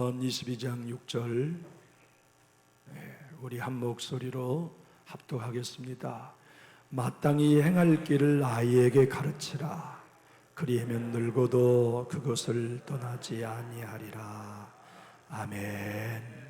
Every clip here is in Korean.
22장 6절 우리 한 목소리로 합독하겠습니다. 마땅히 행할 길을 아이에게 가르치라. 그리하면 늙어도 그것을 떠나지 아니하리라. 아멘.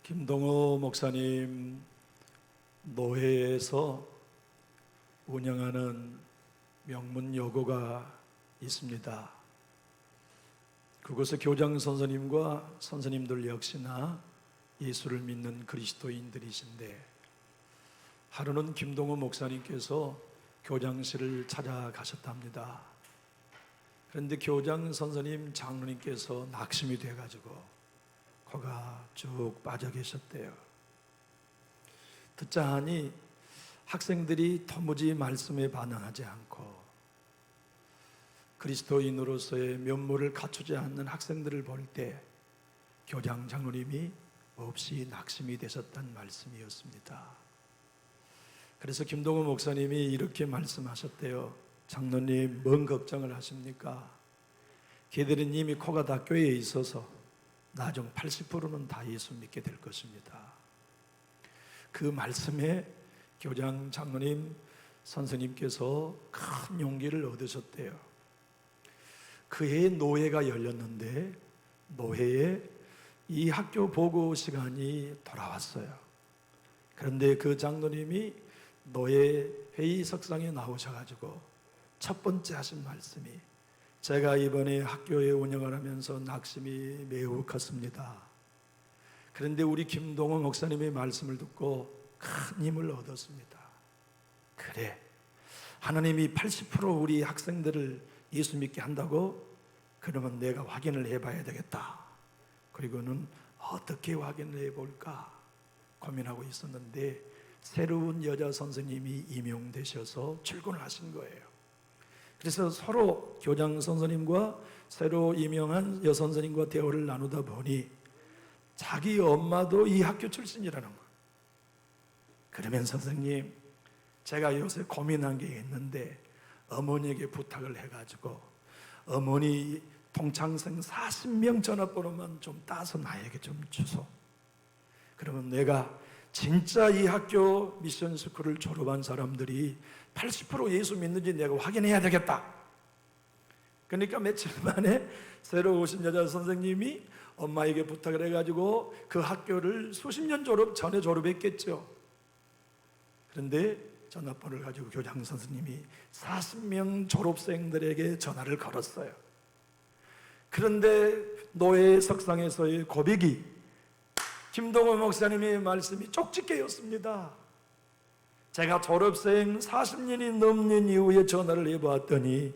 김동호 목사님 노회에서 운영하는 명문 여고가 있습니다. 그곳의 교장 선생님과 선생님들 역시나 예수를 믿는 그리스도인들이신데, 하루는 김동호 목사님께서 교장실을 찾아가셨답니다. 그런데 교장 선생님 장로님께서 낙심이 돼가지고 코가 쭉 빠져 계셨대요. 듣자 하니 학생들이 도무지 말씀에 반응하지 않고 그리스도인으로서의 면모를 갖추지 않는 학생들을 볼 때 교장 장로님이 몹시 낙심이 되셨다는 말씀이었습니다. 그래서 김동호 목사님이 이렇게 말씀하셨대요. 장로님, 뭔 걱정을 하십니까? 걔들은 이미 코가 다 꿰에 있어서 나중 80%는 다 예수 믿게 될 것입니다. 그 말씀에 교장 장로님 선생님께서 큰 용기를 얻으셨대요. 그 해에 노회가 열렸는데 노회에 이 학교 보고 시간이 돌아왔어요. 그런데 그 장로님이 노회 회의석상에 나오셔가지고 첫 번째 하신 말씀이, 제가 이번에 학교에 운영을 하면서 낙심이 매우 컸습니다. 그런데 우리 김동호 목사님의 말씀을 듣고 큰 힘을 얻었습니다. 그래, 하나님이 80% 우리 학생들을 예수 믿게 한다고? 그러면 내가 확인을 해봐야 되겠다. 그리고는 어떻게 확인을 해볼까 고민하고 있었는데 새로운 여자 선생님이 임용되셔서 출근을 하신 거예요. 그래서 서로 교장 선생님과 새로 임명한 여선생님과 대화를 나누다 보니 자기 엄마도 이 학교 출신이라는 거예요. 그러면 선생님, 제가 요새 고민한 게 있는데 어머니에게 부탁을 해가지고 어머니 동창생 40명 전화번호만 좀 따서 나에게 좀 주소. 그러면 내가 진짜 이 학교 미션 스쿨을 졸업한 사람들이 80% 예수 믿는지 내가 확인해야 되겠다. 그러니까 며칠 만에 새로 오신 여자 선생님이 엄마에게 부탁을 해가지고 그 학교를 수십 년 전에 졸업했겠죠. 그런데 전화번호를 가지고 교장 선생님이 40명 졸업생들에게 전화를 걸었어요. 그런데 노예 석상에서의 고백이 김동호 목사님의 말씀이 쪽집게였습니다. 제가 졸업생 40년이 넘는 이후에 전화를 해봤더니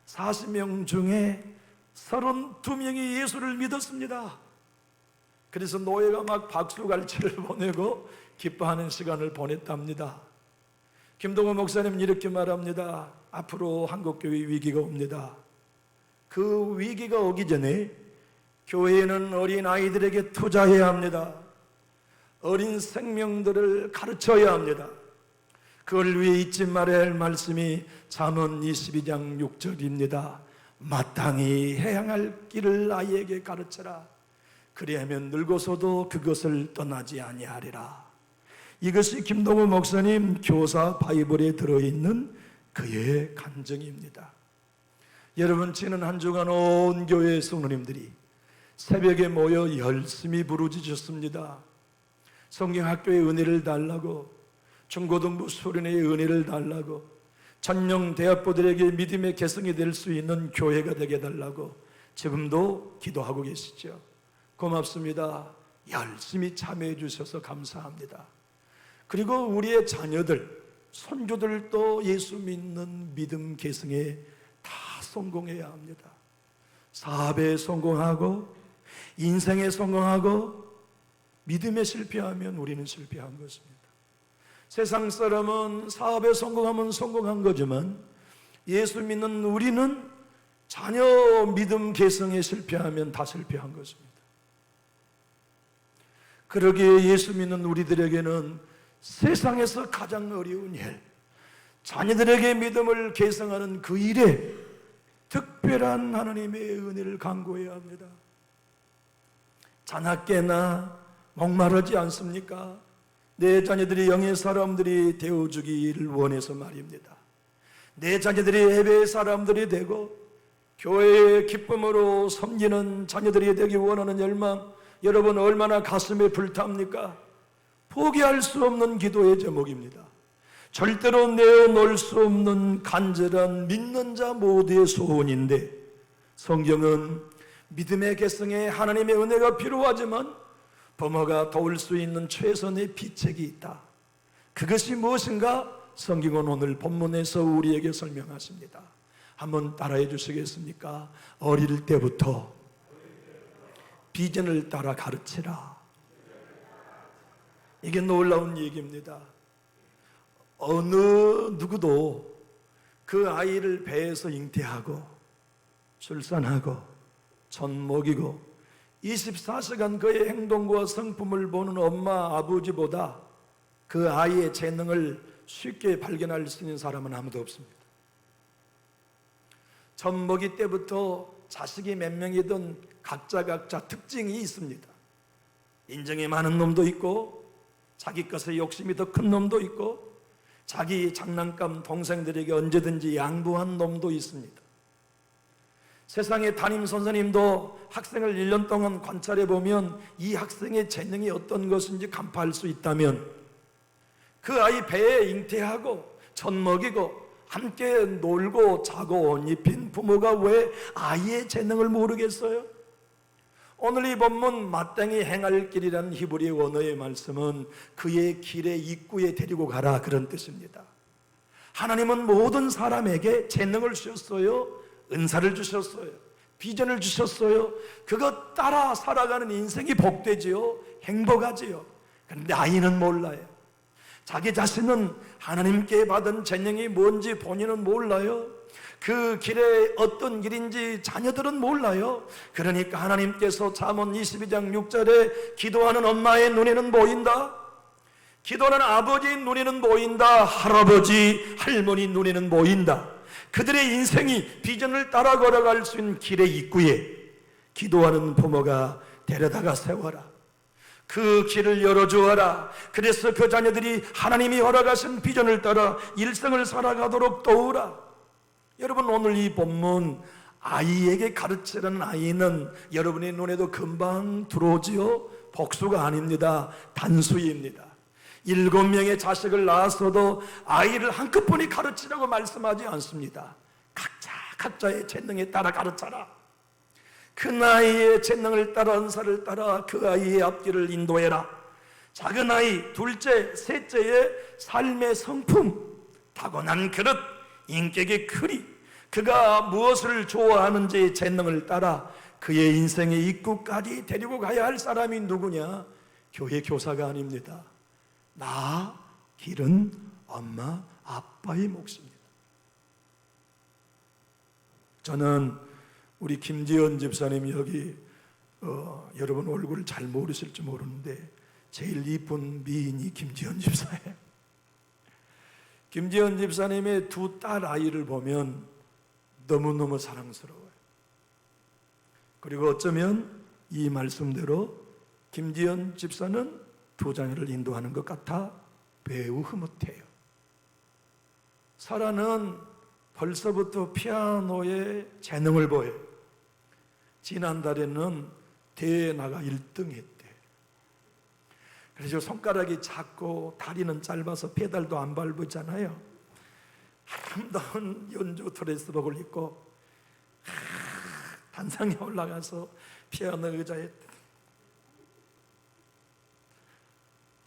40명 중에 32명이 예수를 믿었습니다. 그래서 노예가 막 박수갈채를 보내고 기뻐하는 시간을 보냈답니다. 김동호 목사님은 이렇게 말합니다. 앞으로 한국교회 위기가 옵니다. 그 위기가 오기 전에 교회는 어린 아이들에게 투자해야 합니다. 어린 생명들을 가르쳐야 합니다. 그걸 위해 잊지 말아야 할 말씀이 잠언 22장 6절입니다. 마땅히 해양할 길을 아이에게 가르쳐라. 그리하면 늙어서도 그것을 떠나지 아니하리라. 이것이 김동호 목사님 교사 바이블에 들어있는 그의 간증입니다. 여러분, 지난 한 주간 온 교회 성도님들이 새벽에 모여 열심히 부르짖으셨습니다. 성경학교의 은혜를 달라고, 중고등부 수련회의 은혜를 달라고, 전령 대학부들에게 믿음의 개성이 될 수 있는 교회가 되게 해달라고 지금도 기도하고 계시죠. 고맙습니다. 열심히 참여해 주셔서 감사합니다. 그리고 우리의 자녀들, 손주들도 예수 믿는 믿음 개성에 다 성공해야 합니다. 사업에 성공하고 인생에 성공하고 믿음에 실패하면 우리는 실패한 것입니다. 세상 사람은 사업에 성공하면 성공한 거지만 예수 믿는 우리는 자녀 믿음 개성에 실패하면 다 실패한 것입니다. 그러기에 예수 믿는 우리들에게는 세상에서 가장 어려운 일, 자녀들에게 믿음을 개성하는 그 일에 특별한 하나님의 은혜를 간구해야 합니다. 자나깨나 목마르지 않습니까? 내 자녀들이 영의 사람들이 되어주기를 원해서 말입니다. 내 자녀들이 예배의 사람들이 되고 교회의 기쁨으로 섬기는 자녀들이 되기 원하는 열망, 여러분 얼마나 가슴에 불탑니까? 포기할 수 없는 기도의 제목입니다. 절대로 내어놓을 수 없는 간절한 믿는 자 모두의 소원인데, 성경은 믿음의 개성에 하나님의 은혜가 필요하지만 부모가 도울 수 있는 최선의 비책이 있다. 그것이 무엇인가? 성경은 오늘 본문에서 우리에게 설명하십니다. 한번 따라해 주시겠습니까? 어릴 때부터 비전을 따라 가르치라. 이게 놀라운 얘기입니다. 어느 누구도 그 아이를 배에서 잉태하고 출산하고 젖 먹이고 24시간 그의 행동과 성품을 보는 엄마 아버지보다 그 아이의 재능을 쉽게 발견할 수 있는 사람은 아무도 없습니다. 젖 먹이 때부터 자식이 몇 명이든 각자 특징이 있습니다. 인정이 많은 놈도 있고 자기 것에 욕심이 더 큰 놈도 있고 자기 장난감 동생들에게 언제든지 양보한 놈도 있습니다. 세상의 담임 선생님도 학생을 1년 동안 관찰해 보면 이 학생의 재능이 어떤 것인지 간파할 수 있다면 그 아이 배에 잉태하고 젖 먹이고 함께 놀고 자고 옷 입힌 부모가 왜 아이의 재능을 모르겠어요? 오늘 이 본문 마땅히 행할 길이라는 히브리 원어의 말씀은 그의 길의 입구에 데리고 가라, 그런 뜻입니다. 하나님은 모든 사람에게 재능을 주셨어요. 은사를 주셨어요. 비전을 주셨어요. 그것 따라 살아가는 인생이 복되지요. 행복하지요. 그런데 아이는 몰라요. 자기 자신은 하나님께 받은 재능이 뭔지 본인은 몰라요. 그 길에 어떤 길인지 자녀들은 몰라요. 그러니까 하나님께서 잠언 22장 6절에 기도하는 엄마의 눈에는 보인다, 기도하는 아버지의 눈에는 보인다, 할아버지 할머니 눈에는 보인다. 그들의 인생이 비전을 따라 걸어갈 수 있는 길의 입구에 기도하는 부모가 데려다가 세워라. 그 길을 열어주어라. 그래서 그 자녀들이 하나님이 허락하신 비전을 따라 일생을 살아가도록 도우라. 여러분, 오늘 이 본문 아이에게 가르치라는 아이는 여러분의 눈에도 금방 들어오지요. 복수가 아닙니다. 단수입니다. 7명의 자식을 낳았어도 아이를 한꺼번에 가르치라고 말씀하지 않습니다. 각자의 재능에 따라 가르쳐라. 그 나이의 재능을 따라, 은사를 따라 그 아이의 앞길을 인도해라. 작은 아이, 둘째, 셋째의 삶의 성품, 타고난 그릇, 인격의 크리, 그가 무엇을 좋아하는지 재능을 따라 그의 인생의 입구까지 데리고 가야 할 사람이 누구냐? 교회 교사가 아닙니다. 나 길은 엄마 아빠의 몫입니다. 저는 우리 김지연 집사님이 여기 여러분 얼굴을 잘 모르실지 모르는데 제일 이쁜 미인이 김지연 집사예요. 김지연 집사님의 두 딸 아이를 보면 너무너무 사랑스러워요. 그리고 어쩌면 이 말씀대로 김지연 집사는 두 자녀를 인도하는 것 같아 매우 흐뭇해요. 사라는 벌써부터 피아노에 재능을 보여요. 지난달에는 대회에 나가 1등 했대. 그래서 손가락이 작고 다리는 짧아서 페달도 안 밟았잖아요. 아름다운 연주 드레스복을 입고 단상에 올라가서 피아노 의자에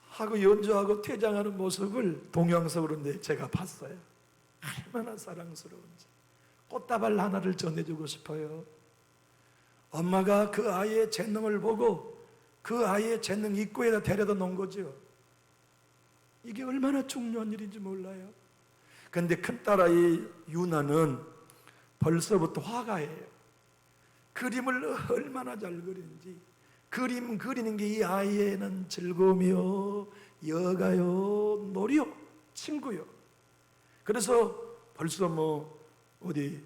하고 연주하고 퇴장하는 모습을 동영상으로 제가 봤어요. 얼마나 사랑스러운지. 꽃다발 하나를 전해주고 싶어요. 엄마가 그 아이의 재능을 보고 그 아이의 재능 입구에다 데려다 놓은 거죠. 이게 얼마나 중요한 일인지 몰라요. 그런데 큰딸아이 유나는 벌써부터 화가예요. 그림을 얼마나 잘 그리는지. 그림 그리는 게 이 아이에는 즐거움이요, 여가요, 놀이요, 친구요. 그래서 벌써 어디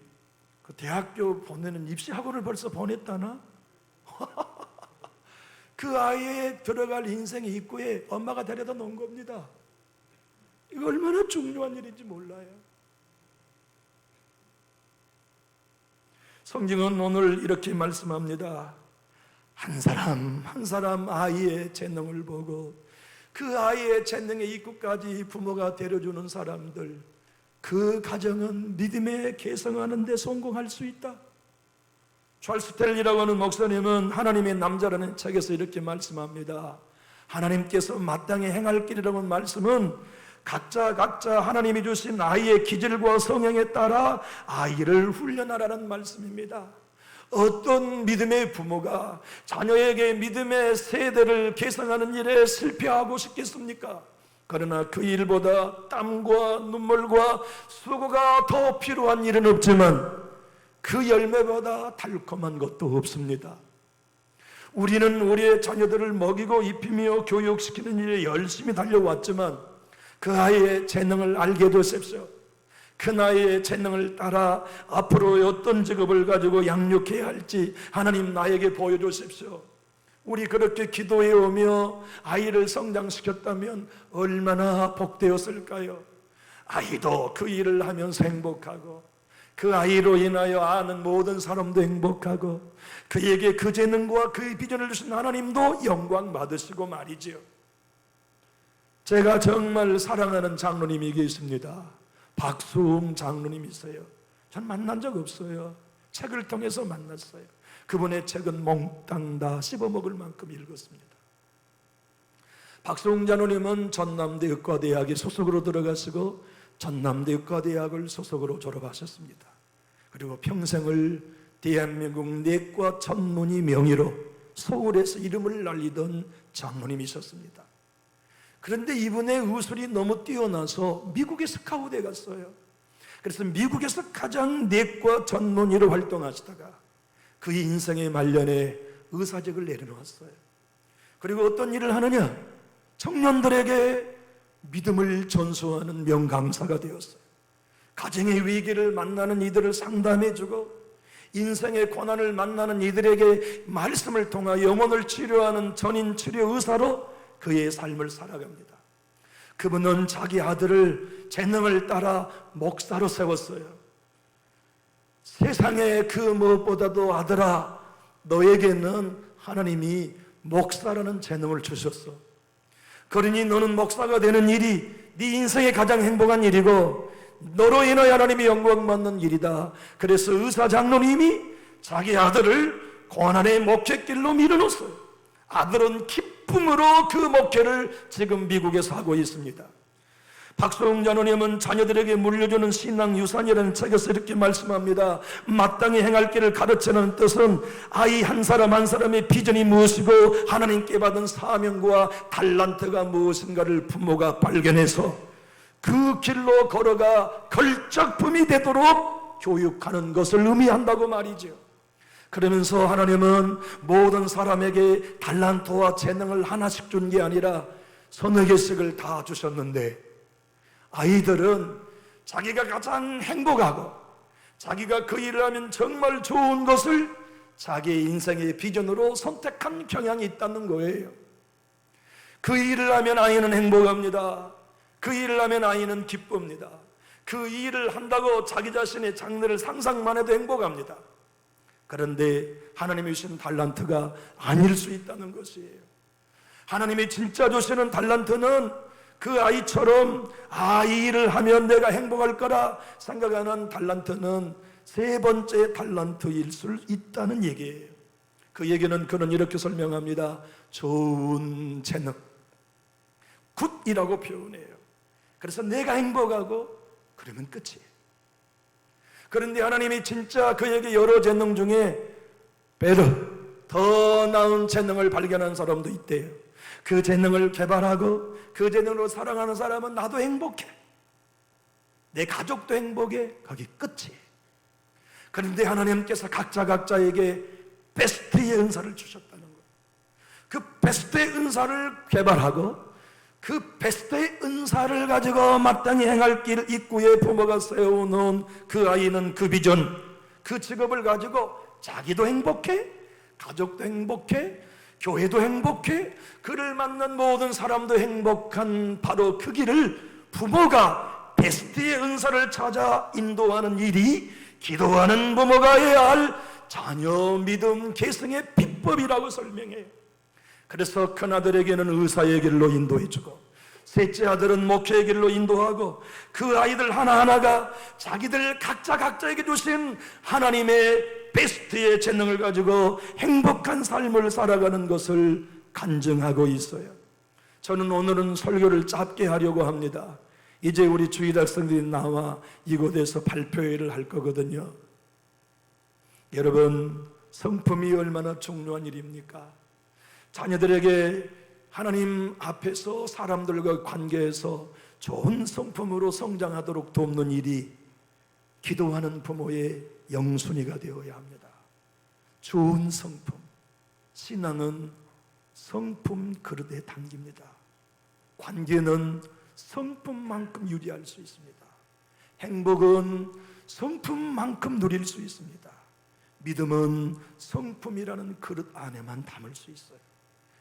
그 대학교 보내는 입시 학원을 벌써 보냈다나? 그 아이의 들어갈 인생의 입구에 엄마가 데려다 놓은 겁니다. 이거 얼마나 중요한 일인지 몰라요. 성경은 오늘 이렇게 말씀합니다. 한 사람 아이의 재능을 보고 그 아이의 재능의 입구까지 부모가 데려주는 사람들, 그 가정은 믿음에 개성하는 데 성공할 수 있다. 찰스 텔리라고 하는 목사님은 하나님의 남자라는 책에서 이렇게 말씀합니다. 하나님께서 마땅히 행할 길이라고 하는 말씀은 각자 하나님이 주신 아이의 기질과 성향에 따라 아이를 훈련하라는 말씀입니다. 어떤 믿음의 부모가 자녀에게 믿음의 세대를 개성하는 일에 실패하고 싶겠습니까? 그러나 그 일보다 땀과 눈물과 수고가 더 필요한 일은 없지만 그 열매보다 달콤한 것도 없습니다. 우리는 우리의 자녀들을 먹이고 입히며 교육시키는 일에 열심히 달려왔지만 그 아이의 재능을 알게 되십시오. 그 나이의 재능을 따라 앞으로 어떤 직업을 가지고 양육해야 할지 하나님 나에게 보여주십시오. 우리 그렇게 기도해 오며 아이를 성장시켰다면 얼마나 복되었을까요? 아이도 그 일을 하면서 행복하고 그 아이로 인하여 아는 모든 사람도 행복하고 그에게 그 재능과 그 비전을 주신 하나님도 영광 받으시고 말이지요. 제가 정말 사랑하는 장로님이 계십니다. 박수웅 장로님이 있어요. 전 만난 적 없어요. 책을 통해서 만났어요. 그분의 책은 몽땅 다 씹어먹을 만큼 읽었습니다. 박수홍 장로님은 전남대 의과대학에 소속으로 들어가시고 전남대 의과대학을 소속으로 졸업하셨습니다. 그리고 평생을 대한민국 내과 전문의 명의로 서울에서 이름을 날리던 장로님이셨습니다. 그런데 이분의 의술이 너무 뛰어나서 미국에 스카우트에 갔어요. 그래서 미국에서 가장 내과 전문의로 활동하시다가 그의 인생의 말년에 의사직을 내려놓았어요. 그리고 어떤 일을 하느냐? 청년들에게 믿음을 전수하는 명강사가 되었어요. 가정의 위기를 만나는 이들을 상담해주고 인생의 고난을 만나는 이들에게 말씀을 통하 영혼을 치료하는 전인치료 의사로 그의 삶을 살아갑니다. 그분은 자기 아들을 재능을 따라 목사로 세웠어요. 세상에 그 무엇보다도 아들아, 너에게는 하나님이 목사라는 재능을 주셨어. 그러니 너는 목사가 되는 일이 네 인생의 가장 행복한 일이고 너로 인하여 하나님이 영광받는 일이다. 그래서 의사 장로님이 자기 아들을 고난의 목회길로 밀어넣었어요. 아들은 기쁨으로 그 목회를 지금 미국에서 하고 있습니다. 박수홍 장로님은 자녀들에게 물려주는 신앙유산이라는 책에서 이렇게 말씀합니다. 마땅히 행할 길을 가르치는 뜻은 아이 한 사람 한 사람의 비전이 무엇이고 하나님께 받은 사명과 달란트가 무엇인가를 부모가 발견해서 그 길로 걸어가 걸작품이 되도록 교육하는 것을 의미한다고 말이죠. 그러면서 하나님은 모든 사람에게 달란트와 재능을 하나씩 준 게 아니라 서너 개씩을 다 주셨는데 아이들은 자기가 가장 행복하고 자기가 그 일을 하면 정말 좋은 것을 자기의 인생의 비전으로 선택한 경향이 있다는 거예요. 그 일을 하면 아이는 행복합니다. 그 일을 하면 아이는 기쁩니다. 그 일을 한다고 자기 자신의 장래를 상상만 해도 행복합니다. 그런데 하나님이 주신 달란트가 아닐 수 있다는 것이에요. 하나님이 진짜 주시는 달란트는 그 아이처럼 이 일을 하면 내가 행복할 거라 생각하는 달란트는 세 번째 달란트일 수 있다는 얘기예요. 그 얘기는 그는 이렇게 설명합니다. 좋은 재능, 굿이라고 표현해요. 그래서 내가 행복하고 그러면 끝이에요. 그런데 하나님이 진짜 그에게 여러 재능 중에 더 나은 재능을 발견한 사람도 있대요. 그 재능을 개발하고 그 재능으로 사랑하는 사람은 나도 행복해, 내 가족도 행복해, 거기 끝이에요. 그런데 하나님께서 각자에게 베스트의 은사를 주셨다는 거예요. 그 베스트의 은사를 개발하고 그 베스트의 은사를 가지고 마땅히 행할 길 입구에 부모가 세워놓은 그 아이는 그 비전, 그 직업을 가지고 자기도 행복해, 가족도 행복해, 교회도 행복해, 그를 만난 모든 사람도 행복한 바로 그 길을 부모가 베스트의 은사를 찾아 인도하는 일이 기도하는 부모가 해야 할 자녀 믿음 계승의 비법이라고 설명해요. 그래서 큰아들에게는 의사의 길로 인도해주고 셋째 아들은 목회의 길로 인도하고 그 아이들 하나하나가 자기들 각자에게 주신 하나님의 베스트의 재능을 가지고 행복한 삶을 살아가는 것을 간증하고 있어요. 저는 오늘은 설교를 짧게 하려고 합니다. 이제 우리 주일 학생들이 나와 이곳에서 발표회를 할 거거든요. 여러분, 성품이 얼마나 중요한 일입니까? 자녀들에게 하나님 앞에서 사람들과 관계에서 좋은 성품으로 성장하도록 돕는 일이 기도하는 부모의 영순위가 되어야 합니다. 좋은 성품, 신앙은 성품 그릇에 담깁니다. 관계는 성품만큼 유리할 수 있습니다. 행복은 성품만큼 누릴 수 있습니다. 믿음은 성품이라는 그릇 안에만 담을 수 있어요.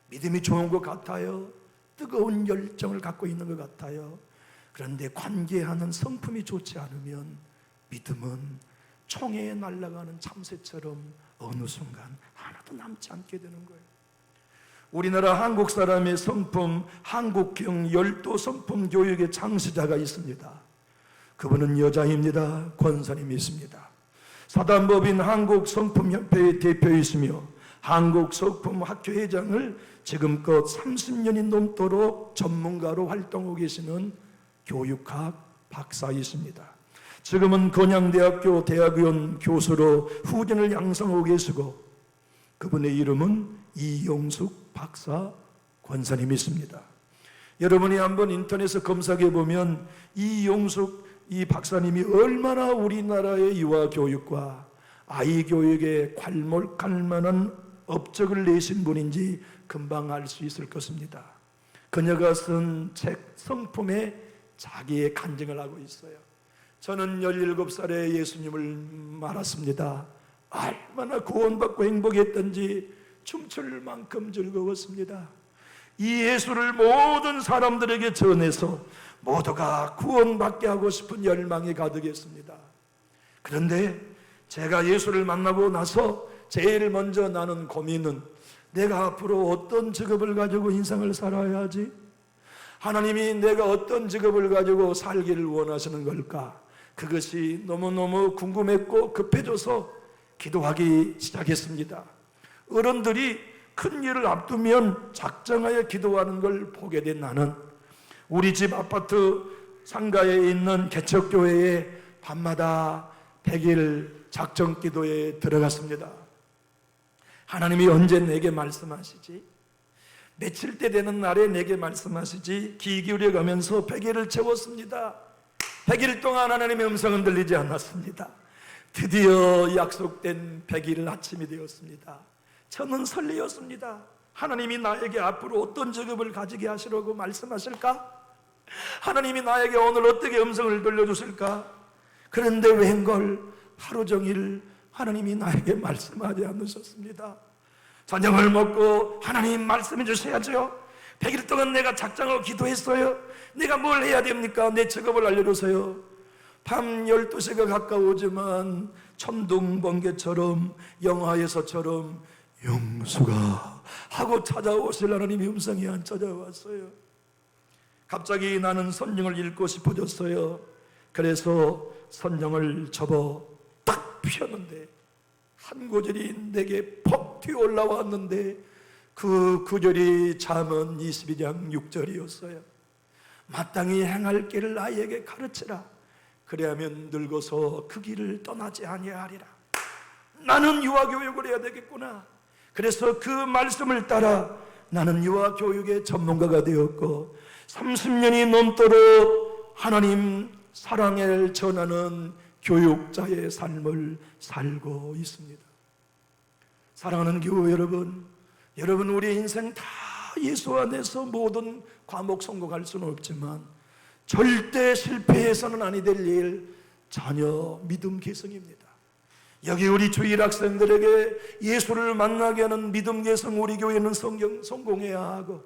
믿음이 좋은 것 같아요. 뜨거운 열정을 갖고 있는 것 같아요. 그런데 관계하는 성품이 좋지 않으면 믿음은 총에 날아가는 참새처럼 어느 순간 하나도 남지 않게 되는 거예요. 우리나라 한국 사람의 성품, 한국형 열도 성품 교육의 창시자가 있습니다. 그분은 여자입니다. 권사님이 있습니다. 사단법인 한국성품협회의 대표이시며 한국성품학회회장을 지금껏 30년이 넘도록 전문가로 활동하고 계시는 교육학 박사이십니다. 지금은 건양대학교 대학원 교수로 후견을 양성하고 계시고 그분의 이름은 이용숙 박사 권사님이십니다. 여러분이 한번 인터넷에 검색해 보면 이용숙 이 박사님이 얼마나 우리나라의 유아 교육과 아이 교육에 괄목할 만한 업적을 내신 분인지 금방 알 수 있을 것입니다. 그녀가 쓴 책 성품에 자기의 간증을 하고 있어요. 저는 17살에 예수님을 알았습니다. 얼마나 구원받고 행복했던지 춤출 만큼 즐거웠습니다. 이 예수를 모든 사람들에게 전해서 모두가 구원받게 하고 싶은 열망이 가득했습니다. 그런데 제가 예수를 만나고 나서 제일 먼저 나는 고민은 내가 앞으로 어떤 직업을 가지고 인생을 살아야 하지? 하나님이 내가 어떤 직업을 가지고 살기를 원하시는 걸까? 그것이 너무너무 궁금했고 급해져서 기도하기 시작했습니다. 어른들이 큰 일을 앞두면 작정하여 기도하는 걸 보게 된 나는 우리 집 아파트 상가에 있는 개척교회에 밤마다 100일 작정 기도에 들어갔습니다. 하나님이 언제 내게 말씀하시지? 며칠 때 되는 날에 내게 말씀하시지? 귀 기울여 가면서 100일을 채웠습니다. 100일 동안 하나님의 음성은 들리지 않았습니다. 드디어 약속된 100일 아침이 되었습니다. 저는 설레었습니다. 하나님이 나에게 앞으로 어떤 직업을 가지게 하시려고 말씀하실까? 하나님이 나에게 오늘 어떻게 음성을 들려주실까? 그런데 웬걸 하루 종일 하나님이 나에게 말씀하지 않으셨습니다. 저녁을 먹고 하나님 말씀해 주셔야죠. 100일 동안 내가 작정하고 기도했어요. 내가 뭘 해야 됩니까? 내 직업을 알려주세요. 밤 12시가 가까우지만 천둥번개처럼 영화에서처럼 용수가 하고 찾아오실 하나님의 음성이 안 찾아왔어요. 갑자기 나는 성경을 읽고 싶어졌어요. 그래서 성경을 접어 딱 펴는데 한 구절이 내게 퍽 튀어 올라왔는데 그 구절이 잠언 22장 6절이었어요. 마땅히 행할 길을 아이에게 가르치라. 그래야면 늙어서 그 길을 떠나지 아니하리라. 나는 유아교육을 해야 되겠구나. 그래서 그 말씀을 따라 나는 유아교육의 전문가가 되었고 30년이 넘도록 하나님 사랑을 전하는 교육자의 삶을 살고 있습니다. 사랑하는 교회 여러분, 우리 인생 다 예수 안에서 모든 과목 성공할 수는 없지만 절대 실패해서는 아니 될 일, 전혀 믿음 개성입니다. 여기 우리 주일 학생들에게 예수를 만나게 하는 믿음 개성 우리 교회는 성공해야 하고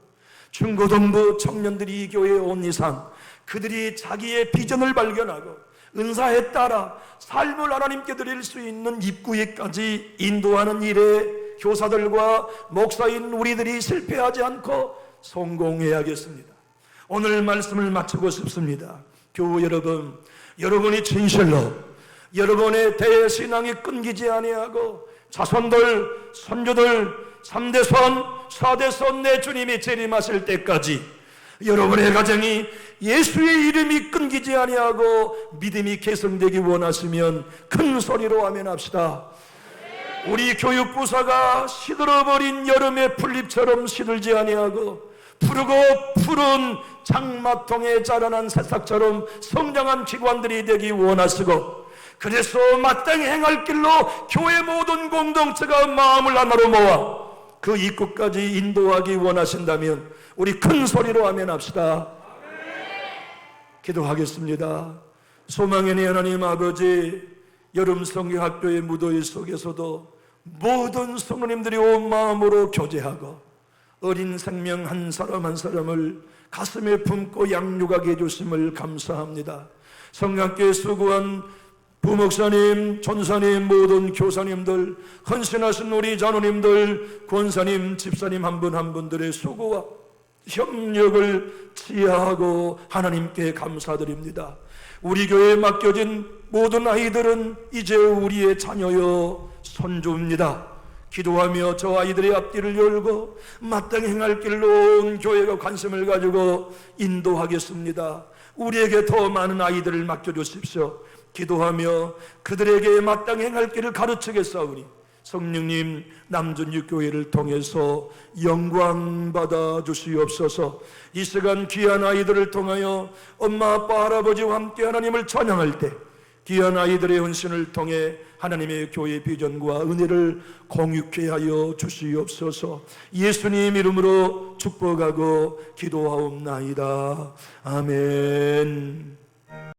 중고등부 청년들이 이 교회에 온 이상 그들이 자기의 비전을 발견하고 은사에 따라 삶을 하나님께 드릴 수 있는 입구에까지 인도하는 일에 교사들과 목사인 우리들이 실패하지 않고 성공해야겠습니다. 오늘 말씀을 마치고 싶습니다. 교우 여러분, 여러분이 진실로 여러분의 대신앙이 끊기지 아니하고 자손들, 손주들, 3대손, 4대손 내 주님이 재림하실 때까지 여러분의 가정이 예수의 이름이 끊기지 아니하고 믿음이 개성되기 원하시면 큰 소리로 아멘합시다. 우리 교육부사가 시들어버린 여름의 풀잎처럼 시들지 아니하고 푸르고 푸른 장마통에 자라난 새싹처럼 성장한 기관들이 되기 원하시고 그래서 마땅히 행할 길로 교회 모든 공동체가 마음을 하나로 모아 그 입구까지 인도하기 원하신다면 우리 큰 소리로 아멘합시다. 기도하겠습니다. 소망의 하나님 아버지, 여름 성경학교의 무더위 속에서도 모든 성도님들이 온 마음으로 교제하고 어린 생명 한 사람 한 사람을 가슴에 품고 양육하게 해주심을 감사합니다. 성경학교에 수고한 부목사님, 전사님, 모든 교사님들, 헌신하신 우리 장로님들, 권사님, 집사님 한 분 한 분들의 수고와 협력을 지혜하고 하나님께 감사드립니다. 우리 교회에 맡겨진 모든 아이들은 이제 우리의 자녀요 손주입니다. 기도하며 저 아이들의 앞길을 열고 마땅히 행할 길로 온 교회가 관심을 가지고 인도하겠습니다. 우리에게 더 많은 아이들을 맡겨주십시오. 기도하며 그들에게 마땅히 행할 길을 가르치겠사오니 성령님, 남준육교회를 통해서 영광 받아 주시옵소서. 이 시간 귀한 아이들을 통하여 엄마, 아빠, 할아버지와 함께 하나님을 찬양할 때 귀한 아이들의 헌신을 통해 하나님의 교회 비전과 은혜를 공유케 하여 주시옵소서. 예수님 이름으로 축복하고 기도하옵나이다. 아멘.